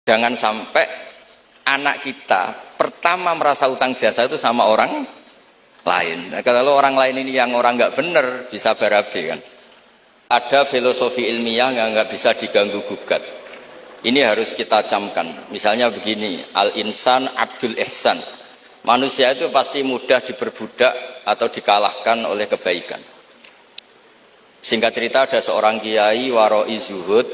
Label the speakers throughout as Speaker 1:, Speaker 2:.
Speaker 1: Jangan sampai anak kita pertama merasa utang jasa itu sama orang lain. Nah, kalau orang lain ini yang orang nggak bener bisa berabe kan. Ada filosofi ilmiah yang nggak bisa diganggu gugat. Ini harus kita camkan. Misalnya begini, al-insan abdul ihsan. Manusia itu pasti mudah diperbudak atau dikalahkan oleh kebaikan. Singkat cerita ada seorang kiai waroi zuhud,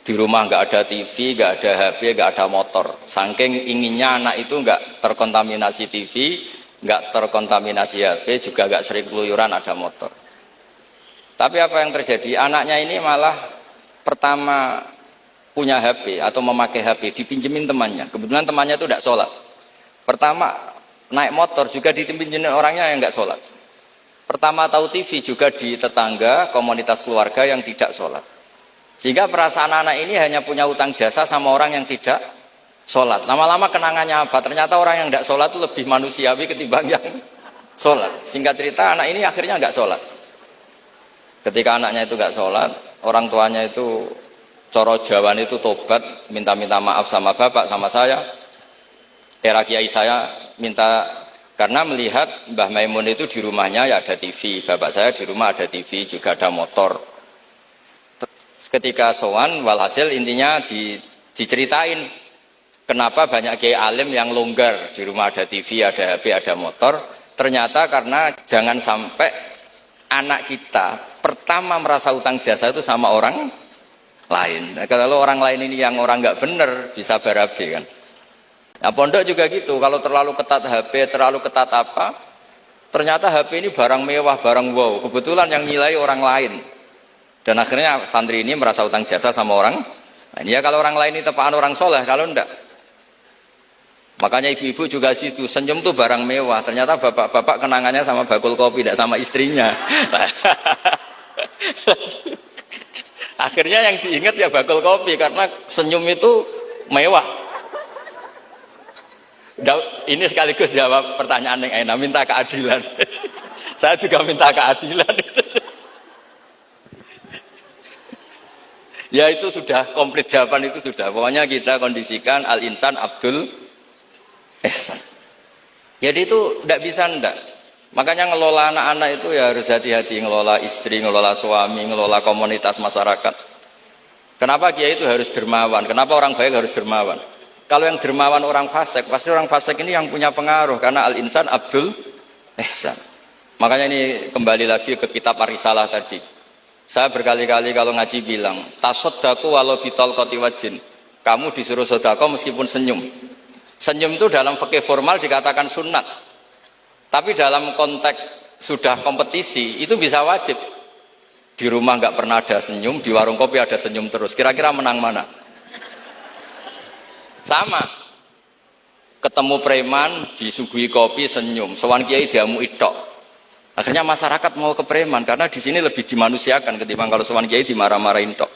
Speaker 1: di rumah nggak ada TV, nggak ada HP, nggak ada motor. Saking inginnya anak itu nggak terkontaminasi TV, nggak terkontaminasi HP, juga nggak sering keluyuran ada motor. Tapi apa yang terjadi? Anaknya ini malah pertama punya HP atau memakai HP dipinjemin temannya. Kebetulan temannya itu tidak sholat. Pertama naik motor juga dipinjemin orangnya yang nggak sholat. Pertama tahu TV juga di tetangga, komunitas keluarga yang tidak sholat. Sehingga perasaan anak ini hanya punya utang jasa sama orang yang tidak sholat. Lama-lama kenangannya apa? Ternyata orang yang tidak sholat itu lebih manusiawi ketimbang yang sholat. Singkat cerita anak ini akhirnya nggak sholat. Ketika anaknya itu nggak sholat, orang tuanya itu coro jawan itu tobat, minta-minta maaf sama bapak, sama saya. Era kiai saya minta, karena melihat Mbah Maimun itu di rumahnya ya ada TV, bapak saya di rumah ada TV, juga ada motor. Ketika sowan, walhasil intinya diceritain kenapa banyak kiai alim yang longgar, di rumah ada TV, ada HP, ada motor. Ternyata karena jangan sampai anak kita pertama merasa utang jasa itu sama orang lain. Nah, kalau orang lain ini yang orang nggak bener bisa berabe kan. Nah pondok juga gitu, kalau terlalu ketat HP, terlalu ketat apa, ternyata HP ini barang mewah, barang wow, kebetulan yang nilai orang lain. Dan akhirnya santri ini merasa utang jasa sama orang. Nah, ya kalau orang lain ini tepaan orang soleh, kalau enggak. Makanya ibu-ibu juga situ, senyum tuh barang mewah. Ternyata bapak-bapak kenangannya sama bakul kopi, tidak sama istrinya. Akhirnya yang diingat ya bakul kopi, karena senyum itu mewah. Ini sekaligus jawab pertanyaan yang enak, minta keadilan. Saya juga minta keadilan. Ya itu sudah komplit, jawaban itu sudah. Pokoknya kita kondisikan al-insan abdul ihsan. Jadi itu tidak bisa ndak. Makanya ngelola anak-anak itu ya harus hati-hati, ngelola istri, ngelola suami, ngelola komunitas masyarakat. Kenapa kiai itu harus dermawan? Kenapa orang baik harus dermawan? Kalau yang dermawan orang fasik, pasti orang fasik ini yang punya pengaruh, karena al-insan abdul ihsan. Makanya ini kembali lagi ke kitab Ar-Risalah tadi. Saya berkali-kali kalau ngaji bilang, tasodaku walau bitol koti wajin. Kamu disuruh sodako meskipun senyum. Senyum itu dalam fikih formal dikatakan sunat. Tapi dalam konteks sudah kompetisi, itu bisa wajib. Di rumah nggak pernah ada senyum, di warung kopi ada senyum terus. Kira-kira menang mana? Sama. Ketemu preman, disuguhi kopi, senyum. Sowan kiai diamu itok. Akhirnya masyarakat mau ke preman karena di sini lebih dimanusiakan ketimbang kalau sowan kiai dimarah-marahin tok.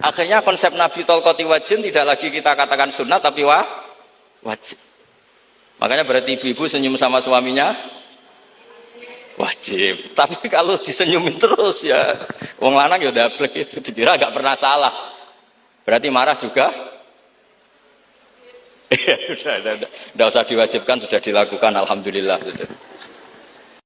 Speaker 1: Akhirnya konsep Nabi Tolkoti Wajin tidak lagi kita katakan sunnah tapi wajib. Makanya berarti ibu-ibu senyum sama suaminya wajib. Tapi kalau disenyumin terus ya wong lanang ya dablek itu dikira nggak pernah salah. Berarti marah juga. Sudah, tidak usah diwajibkan, sudah dilakukan, alhamdulillah.